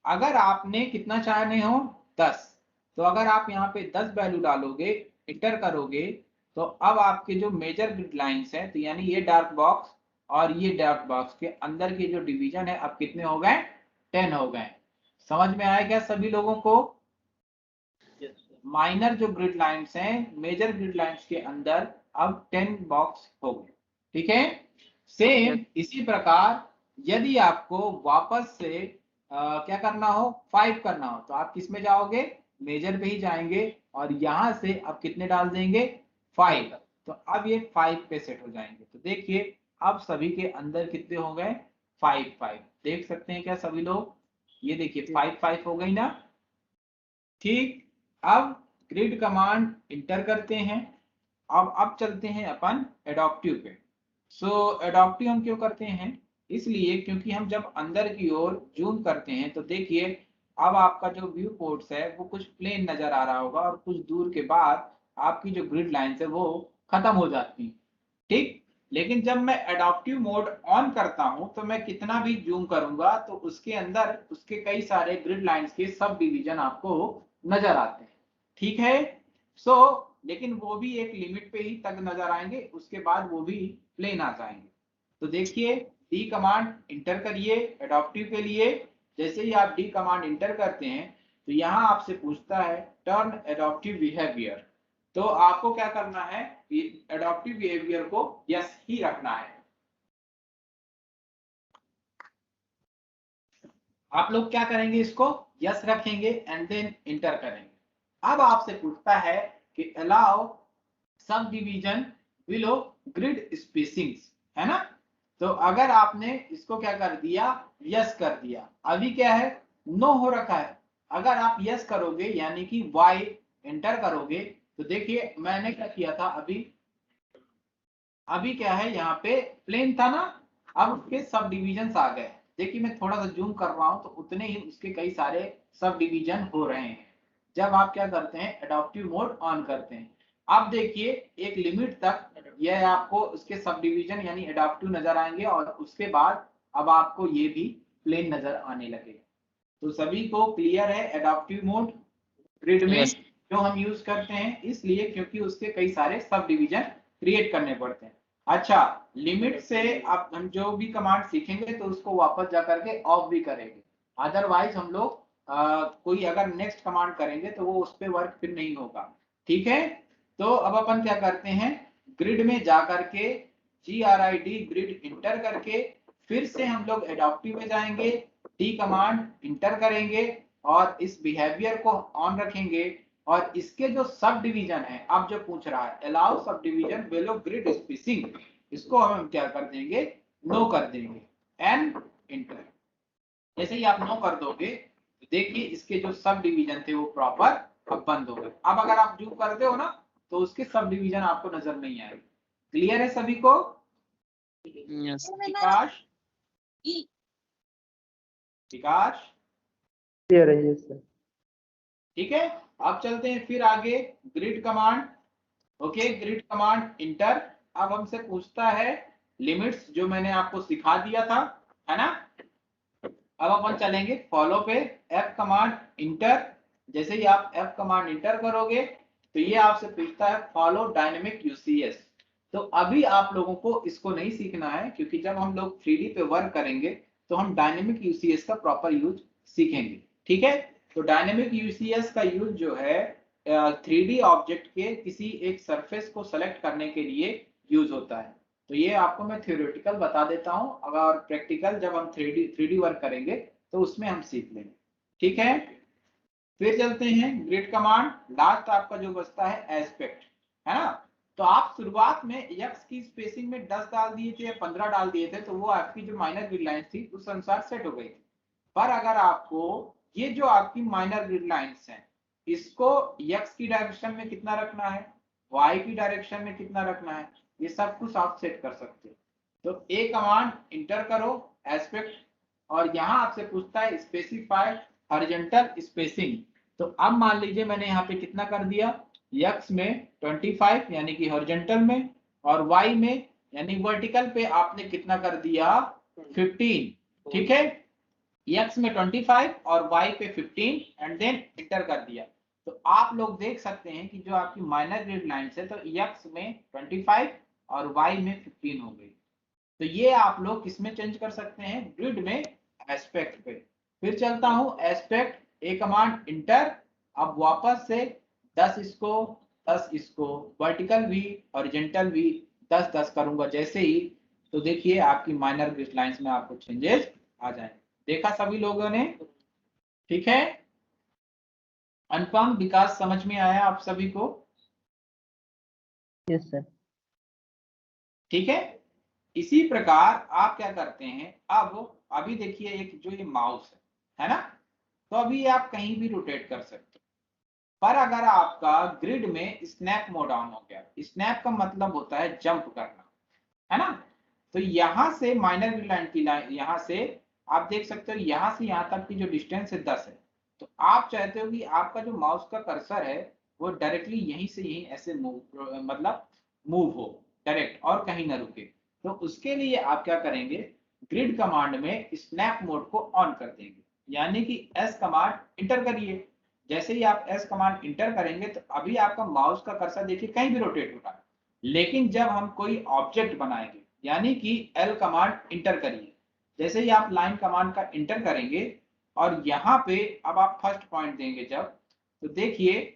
अगर आपने कितना चाहने हो, 10, तो अगर आप यहाँ पे 10 वैल्यू डालोगे, इंटर करोगे, तो अब आपके जो मेजर ग्रिड लाइंस है, तो यानी ये डार्क बॉक्स और ये डार्क बॉक्स के अंदर के जो डिवीजन है अब कितने हो गए, 10 हो गए। समझ में आया क्या सभी लोगों को? माइनर जो ग्रिड लाइंस हैं मेजर ग्रिड लाइंस के अंदर अब 10 बॉक्स हो गए, ठीक है। सेम इसी प्रकार यदि आपको वापस से क्या करना हो, 5 करना हो, तो आप किस में जाओगे, मेजर पे ही जाएंगे और यहां से अब कितने डाल देंगे, 5। तो अब ये 5 पे सेट हो जाएंगे। तो देखिए अब सभी के अंदर कितने हो गए, 5 देख सकते हैं क्या सभी लोग, ये देखिए 5 हो गई ना, ठीक। अब ग्रिड कमांड इंटर करते हैं। अब चलते हैं अपन एडॉप्टिव पे। सो एडॉप्टिव हम क्यों करते हैं, इसलिए क्योंकि हम जब अंदर की ओर जूम करते हैं तो देखिए अब आपका जो व्यू पोर्ट्स है वो कुछ प्लेन नजर आ रहा होगा और कुछ दूर के बाद आपकी जो ग्रिड लाइंस है वो खत्म हो जाती है, ठीक। लेकिन जब मैं एडॉप्टिव मोड ऑन करता हूं तो मैं कितना भी जूम करूंगा तो उसके अंदर उसके कई सारे ग्रिड लाइंस के सब डिवीजन आपको नजर आते हैं, ठीक है। सो लेकिन वो भी एक लिमिट पे ही तक नजर आएंगे, उसके बाद वो भी प्लेन आ जाएंगे। तो देखिए डी कमांड इंटर करिए एडॉप्टिव के लिए। जैसे ही आप डी कमांड इंटर करते हैं तो यहाँ आपसे पूछता है टर्न एडॉप्टिव बिहेवियर। तो आपको क्या करना है, एडॉप्टिव बिहेवियर को यस ही रखना है। आप लोग क्या करेंगे, इसको यस रखेंगे एंड देन इंटर करेंगे। अब आपसे पूछता है कि allow sub division below grid spacings, है ना। तो अगर आपने इसको क्या कर दिया, यस कर दिया, अभी क्या है नो हो रखा है। अगर आप यस करोगे यानी कि वाई एंटर करोगे तो देखिए मैंने क्या किया था, अभी क्या है यहाँ पे प्लेन था ना, अब उसके सब डिविजन आ गए। देखिए मैं थोड़ा सा जूम कर रहा हूं तो उतने ही उसके कई सारे सब डिवीजन हो रहे हैं जब आप क्या करते हैं एडॉप्टिव मोड ऑन करते हैं। अब देखिए एक लिमिट तक यह आपको उसके सब डिवीजन यानी एडॉप्टिव नजर आएंगे और उसके बाद अब आपको ये भी प्लेन नजर आने लगेगा। तो सभी को क्लियर है एडॉप्टिव मोड ग्रिड में Yes. जो हम यूज करते हैं, इसलिए क्योंकि उसके कई सारे सब डिवीजन क्रिएट करने पड़ते हैं। अच्छा, लिमिट से आप हम जो भी कमांड सीखेंगे तो उसको वापस जा करके ऑफ भी करेंगे, अदरवाइज हम लोग कोई अगर नेक्स्ट कमांड करेंगे तो वो उस पर वर्क फिर नहीं होगा। ठीक है, तो अब अपन क्या करते हैं, ग्रिड में जा करके GRID ग्रिड इंटर करके फिर से हम लोग एडॉप्टिव में जाएंगे, डी कमांड इंटर करेंगे और इस बिहेवियर को ऑन रखेंगे और इसके जो सब डिवीजन है, अब जो पूछ रहा है allow sub division below grid spacing, इसको हम क्या कर देंगे, नो कर देंगे एंड इंटर। जैसे ही आप नो कर दोगे तो देखिए इसके जो सब डिवीजन थे वो प्रॉपर अब बंद हो गए। अब अगर आप जूम करते हो ना तो उसके सब डिवीजन आपको नजर नहीं आएंगे। क्लियर है सभी को? Yes. विकास, विकास क्लियर है सर। ठीक है, अब चलते हैं फिर आगे grid command. Okay, grid command inter. अब हमसे पूछता है लिमिट्स जो मैंने आपको सिखा दिया था, है ना। अब अपन चलेंगे फॉलो पे, एफ कमांड इंटर। जैसे ही आप एफ कमांड इंटर करोगे तो ये आपसे पूछता है फॉलो डायनेमिक यूसीएस। तो अभी आप लोगों को इसको नहीं सीखना है क्योंकि जब हम लोग 3D पे वर्क करेंगे तो हम डायनेमिक यूसीएस का प्रॉपर यूज सीखेंगे। ठीक है, तो डायनेमिक यूसीएस का यूज जो है 3D ऑब्जेक्ट के किसी एक सरफेस को सेलेक्ट करने के लिए यूज होता है। तो ये आपको मैं थ्योरेटिकल बता देता हूं, अगर प्रैक्टिकल जब हम 3D वर्क करेंगे तो उसमें हम सीख लेंगे। ठीक है, फिर चलते हैं ग्रिड कमांड। लास्ट आपका जो बचता है एस्पेक्ट, है ना। तो आप शुरुआत में एक्स की स्पेसिंग में 10 डाल दिए थे या 15 डाल दिए थे तो वो आपकी जो माइनर ग्रिड लाइन थी उस अनुसार सेट हो गई थी। पर अगर आपको ये जो आपकी माइनर ग्रिड लाइंस हैं इसको एक्स की डायरेक्शन में कितना रखना है, वाई की डायरेक्शन में कितना रखना है, ये सब कुछ आप सेट कर सकते हो। तो ए कमांड इंटर करो एस्पेक्ट और यहां आपसे पूछता है स्पेसिफाई हॉरिजॉन्टल स्पेसिंग। तो अब मान लीजिए मैंने यहाँ पे कितना कर दिया, एक्स में 25 यानी कि हॉरिजॉन्टल में और वाई में यानी वर्टिकल पे आपने कितना कर दिया 15। ठीक है, एक्स में 25 और वाई पे 15 एंड देन इंटर कर दिया। तो आप लोग देख सकते हैं कि जो आपकी माइनर ग्रिड लाइन है तो एक्स में 25 और वाई में 15 हो गई। तो ये आप लोग किसमें चेंज कर सकते हैं, ग्रिड में एस्पेक्ट पे। फिर चलता हूं एस्पेक्ट, ए कमांड इंटर। अब वापस से 10 इसको 10 इसको, वर्टिकल भी हॉरिजॉन्टल भी 10 10 करूंगा जैसे ही, तो देखिए आपकी माइनर ग्रिड लाइंस में आपको चेंजेस आ जाएंगे। देखा सभी लोगों ने? ठीक है, अनुपम विकास समझ में आया आप सभी को? Yes sir. ठीक है, इसी प्रकार आप क्या करते हैं, अब अभी देखिए एक जो ये माउस है ना, तो अभी आप कहीं भी रोटेट कर सकते हो। पर अगर आपका ग्रिड में स्नैप मोड ऑन हो गया, स्नैप का मतलब होता है जंप करना, है ना। तो यहां से माइनर ग्रिड लाइन की लाइन, यहां से आप देख सकते हो यहां से यहां तक की जो डिस्टेंस है 10 है। तो आप चाहते हो कि आपका जो माउस का कर्सर है वो डायरेक्टली यहीं से यहीं ऐसे मूव, मतलब मूव हो डायरेक्ट और कहीं ना रुके। तो उसके लिए आप क्या करेंगे, ग्रिड कमांड में स्नैप मोड को ऑन कर देंगे, यानी कि एस कमांड इंटर करिए। जैसे ही आप एस कमांड इंटर करेंगे तो अभी आपका माउस का कर्सर देखिए कहीं भी रोटेट हो रहा है। लेकिन जब हम कोई ऑब्जेक्ट बनाएंगे यानी कि L कमांड इंटर करिए। जैसे ही आप लाइन कमांड का इंटर करेंगे और यहाँ पे अब आप फर्स्ट पॉइंट देंगे जब, तो देखिए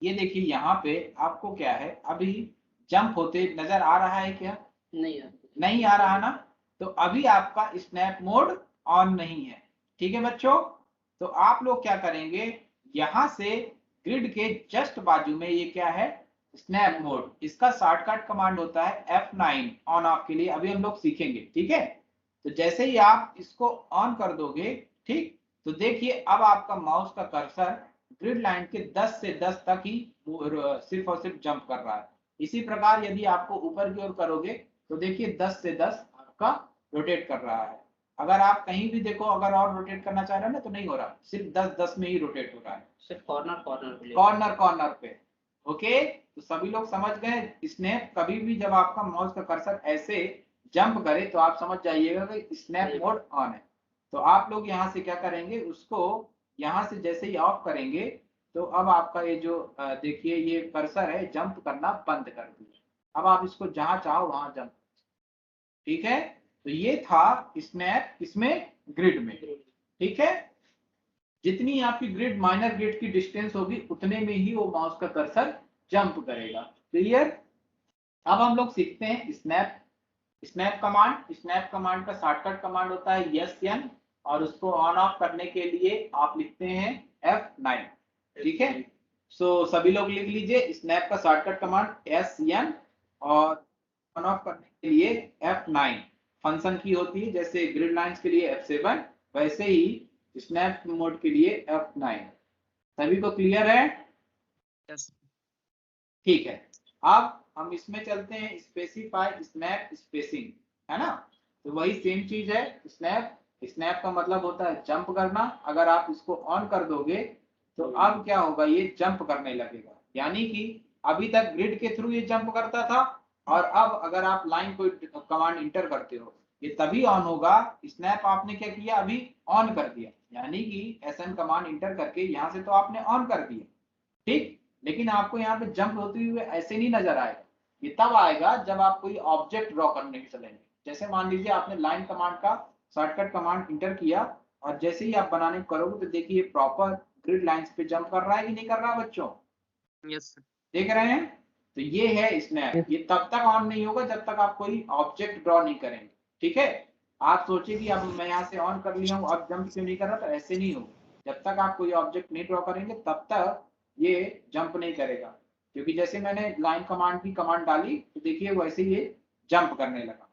ये देखिए यहाँ पे आपको क्या है, अभी जंप होते नजर आ रहा है क्या? नहीं है। नहीं आ रहा ना, तो अभी आपका स्नैप मोड ऑन नहीं है। ठीक है बच्चों, तो आप लोग क्या करेंगे, यहां से ग्रिड के जस्ट बाजू में ये क्या है, स्नैप मोड, इसका शॉर्टकट कमांड होता है F9 ऑन ऑफ के लिए, अभी हम लोग सीखेंगे। ठीक है, तो जैसे ही आप इसको ऑन कर दोगे, ठीक, तो देखिए अब आपका माउस का कर्सर ग्रिड लाइन के 10 से 10 तक ही सिर्फ और सिर्फ जंप कर रहा है। इसी प्रकार यदि आपको ऊपर की ओर करोगे तो देखिए 10 से 10 आपका रोटेट कर रहा है। अगर आप कहीं भी देखो, अगर और रोटेट करना चाह रहे हो ना तो नहीं हो रहा, सिर्फ 10-10 में ही रोटेट हो रहा है, सिर्फ कॉर्नर कॉर्नर पे कॉर्नर कॉर्नर पे। ओके, तो सभी लोग समझ गए। स्नैप कभी भी जब आपका माउस का कर्सर ऐसे जंप करे तो आप समझ जाइएगा कि स्नैप मोड ऑन है। तो आप लोग यहाँ से क्या करेंगे, उसको यहाँ से जैसे ही ऑफ करेंगे तो अब आपका ये जो देखिए ये कर्सर है जंप करना बंद कर दिया। अब आप इसको जहां चाहो वहां जंप। ठीक है, तो ये था स्नैप इसमें ग्रिड में। ठीक है, जितनी आपकी ग्रिड माइनर ग्रिड की डिस्टेंस होगी उतने में ही वो माउस का कर्सर जंप करेगा। क्लियर? अब हम लोग सीखते हैं snap. Snap command, snap command का शॉर्टकट कमांड होता है SN, और उसको ऑन ऑफ करने के लिए आप लिखते हैं F9। ठीक है, सो सभी लोग लिख लीजिए स्नैप का शॉर्टकट कमांड SN, और ऑन ऑफ करने के लिए F9। फंक्शन की होती है जैसे ग्रिड लाइंस के लिए F7, वैसे ही स्नैप मोड के लिए F9। सभी को क्लियर है? यस ठीक है, अब हम इसमें चलते हैं स्पेसिफाई स्नैप स्पेसिंग, है ना? तो वही सेम चीज है। स्नैप, स्नैप का मतलब होता है जंप करना। अगर आप इसको ऑन कर दोगे तो अब क्या होगा, ये जंप करने लगेगा। यानी कि अभी तक ग्रिड के थ्रू ये जंप करता था, और अब अगर आप लाइन कोई कमांड इंटर करते हो ये तभी ऑन होगा। स्नैप आपने क्या किया, अभी ऑन कर दिया, यानी कि SN कमांड इंटर करके यहाँ से तो आपने ऑन कर दिया। ठीक, लेकिन आपको यहाँ पे जंप होते हुए ऐसे नहीं नजर आएगा। ये तब आएगा जब आप कोई ऑब्जेक्ट ड्रॉ करने चलेंगे। जैसे मान लीजिए आपने लाइन कमांड का शॉर्टकट कमांड इंटर किया, और जैसे ही आप बनाने को करोगे तो देखिए प्रॉपर ग्रिड लाइंस पे जंप कर रहा है कि नहीं कर रहा बच्चों? यस देख रहे हैं? तो ये है स्नैप। ये तब तक ऑन नहीं होगा जब तक आप कोई ऑब्जेक्ट ड्रॉ नहीं करेंगे। ठीक है, आप सोचिए कि अब मैं यहाँ से ऑन कर लिया हूँ, अब जंप क्यों नहीं कर रहा, तो ऐसे नहीं होगा। जब तक आप कोई ऑब्जेक्ट नहीं ड्रॉ करेंगे तब तक ये जंप नहीं करेगा, क्योंकि जैसे मैंने लाइन कमांड की कमांड डाली तो देखिए वैसे ये जंप करने लगा।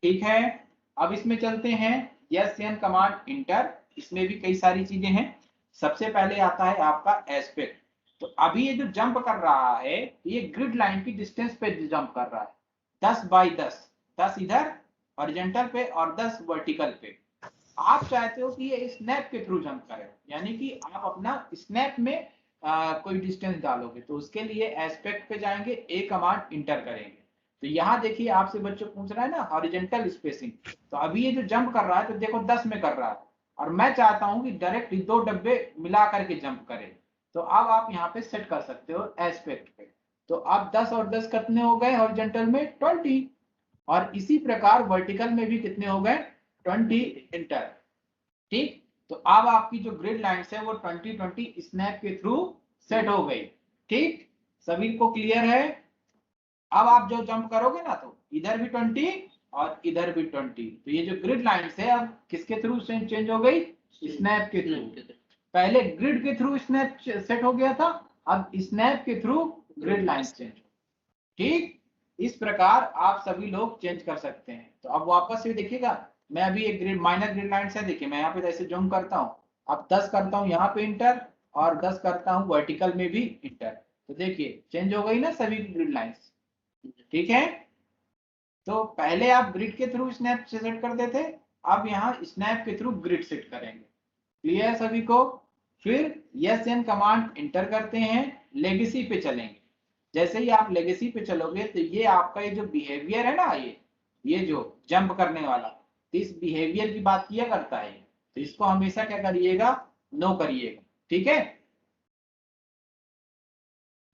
ठीक है, अब इसमें चलते हैं SN कमांड इंटर। इसमें भी कई सारी चीजें हैं। सबसे पहले आता है आपका एस्पेक्ट। तो अभी ये जो जंप कर रहा है ये ग्रिड लाइन की डिस्टेंस पे जंप कर रहा है, 10 बाई 10, 10 इधर हॉरिजॉन्टल पे और 10 वर्टिकल पे। आप चाहते हो कि ये स्नैप के थ्रू जंप करे, यानी कि आप अपना स्नैप में कोई डिस्टेंस डालोगे, तो उसके लिए एस्पेक्ट पे जाएंगे, A कमांड इंटर करेंगे। तो यहाँ देखिए आपसे बच्चों पूछ रहा है ना हॉरिजॉन्टल स्पेसिंग, तो अभी ये जो जंप कर रहा है तो देखो 10 में कर रहा है, और मैं चाहता हूं कि डायरेक्ट दो डब्बे मिला करके जंप करे। तो अब आप यहाँ पे सेट कर सकते हो एस्पेक्ट पे। तो अब 10 और 10 कितने हो गए हॉरिजॉन्टल में? 20। और इसी प्रकार वर्टिकल में भी कितने हो गए? 20 इंटर। ठीक, तो अब आपकी जो ग्रिड लाइंस है वो 20-20 स्नैप के थ्रू सेट हो गई। ठीक, सभी को क्लियर है? अब आप जो जंप करोगे ना तो इधर भी 20 और इधर भी 20, तो ये जो ग्रिड लाइंस है अब किसके थ्रू चेंज हो गई? स्नैप के थ्रू। पहले ग्रिड के थ्रू स्नैप सेट हो गया था, अब स्नैप के थ्रू ग्रिड लाइन चेंज। ठीक, इस प्रकार आप सभी लोग चेंज कर सकते हैं। तो अब वापस से देखिएगा, मैं अभी एक ग्रिड माइनर ग्रिड लाइन है, देखिए मैं यहाँ पे ऐसे जूम करता हूँ, अब 10 करता हूँ यहाँ पे इंटर, और 10 करता हूँ वर्टिकल में भी इंटर, तो देखिए चेंज हो गई ना सभी की ग्रिड लाइंस। ठीक है, तो पहले आप ग्रिड के थ्रू स्नैप सेट करते थे, अब यहाँ स्नैप के थ्रू ग्रिड सेट करेंगे। क्लियर है सभी को? फिर SN कमांड इंटर करते हैं, लेगेसी पे चलेंगे। जैसे ही आप लेगेसी पे चलोगे तो ये आपका ये जो बिहेवियर है ना, ये जो जंप करने वाला, तो इस बिहेवियर की बात किया करता है, तो इसको हमेशा क्या करिएगा, नो करिएगा। ठीक है,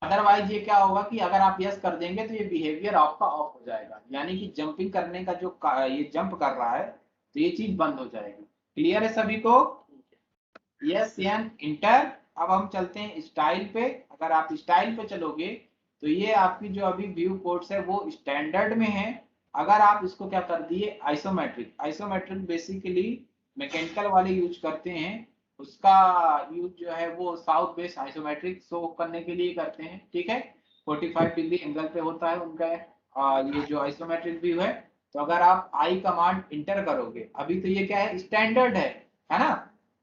अदरवाइज ये क्या होगा कि अगर आप यस कर देंगे तो ये बिहेवियर आपका ऑफ हो जाएगा, यानी कि जंपिंग करने का जो ये जंप कर रहा है तो ये चीज बंद हो जाएगी। क्लियर है सभी को? Yes and enter. अब हम चलते हैं स्टाइल पे। अगर आप स्टाइल पे चलोगे तो ये आपकी जो अभी व्यू पोर्ट्स है वो स्टैंडर्ड में है। अगर आप इसको क्या कर दिए आइसोमेट्रिक, आइसोमेट्रिक बेसिकली मैकेनिकल वाले यूज करते हैं, उसका यूज जो है वो साउथ वेस्ट आइसोमेट्रिक शो करने के लिए करते हैं, ठीक है। 45 डिग्री एंगल पे होता है उनका ये जो आइसोमेट्रिक व्यू है। तो अगर आप आई कमांड इंटर करोगे, अभी तो ये क्या है स्टैंडर्ड है ना।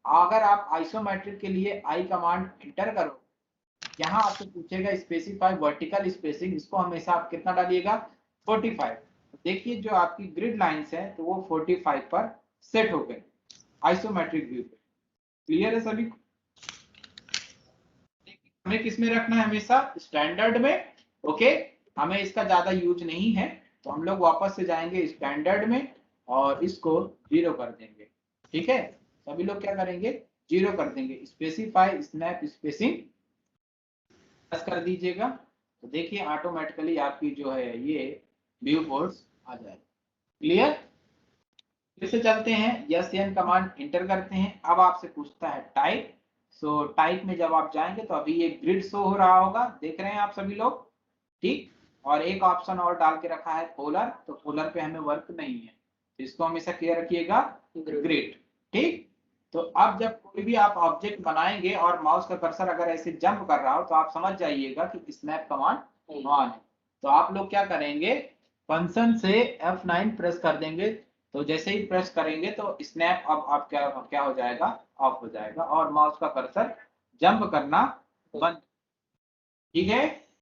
अगर आप आइसोमेट्रिक के लिए आई कमांड इंटर करो, यहाँ आपसे पूछेगा स्पेसिफाई वर्टिकल स्पेसिंग, इसको हमेशा आप कितना डालिएगा 45। देखिए जो आपकी ग्रिड लाइंस है तो वो 45 पर सेट हो गए आइसोमेट्रिक व्यू पे। क्लियर है सभी को? हमें किसमें रखना है हमेशा स्टैंडर्ड में। ओके, हमें इसका ज्यादा यूज नहीं है तो हम लोग वापस से जाएंगे स्टैंडर्ड में और इसको 0 कर देंगे, ठीक है। सभी लोग क्या करेंगे 0 कर देंगे। स्पेसिफाई स्नैप स्पेसिंग कर दीजिएगा तो देखिए ऑटोमेटिकली आपकी जो है ये व्यू पोर्ट्स आ जाएगा। क्लियर? फिर से चलते हैं, यस एन कमांड इंटर करते हैं। अब आपसे पूछता है टाइप। सो टाइप में जब आप जाएंगे तो अभी ये ग्रिड शो हो रहा होगा, देख रहे हैं आप सभी लोग, ठीक। और एक ऑप्शन और डाल के रखा है पोलर, तो पोलर पे हमें वर्क नहीं है, तो इसको हमेशा क्लियर रखिएगा ग्रिड, ठीक। तो अब जब कोई भी आप ऑब्जेक्ट बनाएंगे और माउस का कर्सर अगर ऐसे जंप कर रहा हो तो आप समझ जाइएगा कि स्नैप कमांड ऑन है। तो आप लोग क्या करेंगे फंक्शन से F9 प्रेस कर देंगे, तो जैसे ही प्रेस करेंगे तो स्नैप अब आप क्या हो जाएगा ऑफ हो जाएगा और माउस का कर्सर जंप करना बंद, ठीक है।